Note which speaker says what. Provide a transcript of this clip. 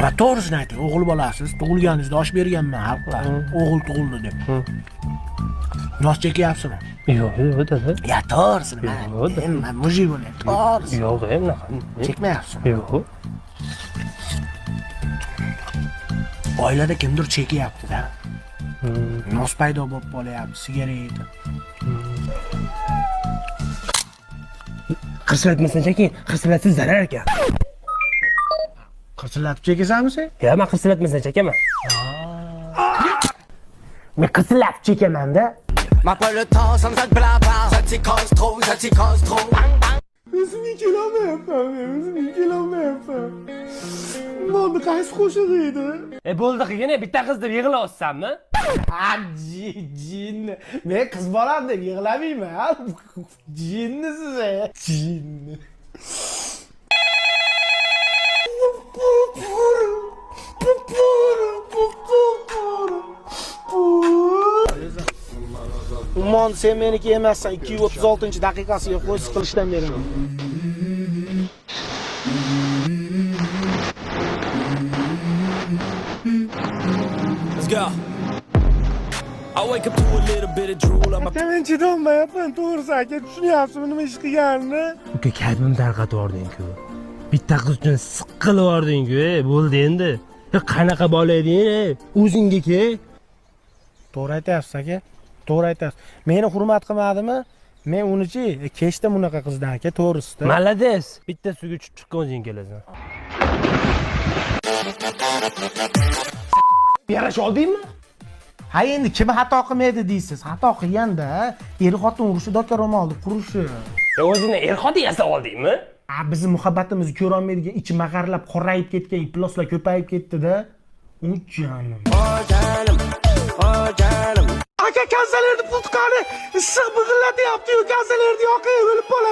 Speaker 1: Va to'g'risini ayting, o'g'il bolasiz, tug'ilganingizda osh berganman xalqlar. O'g'il tug'ildi deb. Nos chekyapsizmi?
Speaker 2: Yo'q, dada.
Speaker 1: Ya to'g'risini men mujib bo'layman. To'g'risi.
Speaker 2: Yo'q, unaqa.
Speaker 1: Chekmayapsizmi?
Speaker 2: Yo'q.
Speaker 1: Oilada kimdir chekyapti-da. Nos paydo bo'lib qolyapti, sigareta.
Speaker 2: Qirsilatmasdan cheking, qirsilatsiz zarar ekan.
Speaker 1: Qirsillatib chekasanmi sen?
Speaker 2: Ya, men qirsilatmasdan chekaman.
Speaker 1: Men qirsillatib chekaman-da.
Speaker 3: M'appelle le temps, ça me sac blabla. Ça t'y cause trop, ça t'y cause trop.
Speaker 1: O'zini kelolmayapman, o'zini kelolmayapman. Nonni qaysi qo'shiq edi?
Speaker 2: Bo'ldi qilgin, bitta qiz deb yig'layapsanmi?
Speaker 1: Jin. Men qiz bolam deb yig'lamayman. Jinnisiz, Jin. Umon, sen meniki emassan. 236-daqiqasiga qo'yib qilishdan beraman.
Speaker 3: Let's go. I wake up to a little bit of drool on my.
Speaker 1: Men chidolmayapman, to'g'risi aka, tushunyapsizmi nima ish qilganini?
Speaker 2: Uka, kalbim tarqatib yording-ku. Bitta qiz uchun siqqilib yording-ku, bo'ldi endi. Qanaqa bola eding, o'zingga kel.
Speaker 1: To'g'ri aytasiz aka. To'g'ri aytasiz. Meni hurmat qilmadimi? Men unichi kechdim unaqa qizdan aka, to'g'risida.
Speaker 2: Malades. Bitta suvga tushib chiqqan o'zing kelasan.
Speaker 1: Yarash oldingmi? Ha, endi kim xato qilmaydi deysiz? Xato qilganda, er-xotin urushi doka ro'molni qurishi.
Speaker 2: O'zingni er-xotin yasa oldingmi?
Speaker 1: Bizni muhabbatimizni ko'ra olmaydigan, ichi mag'arlab, qorayib ketgan ifloslar ko'payib ketdi-da. O canım. Aka, kazalarni pultqani issiq big'illati yapti-yu, kazalarni yoqib o'lib qoladi.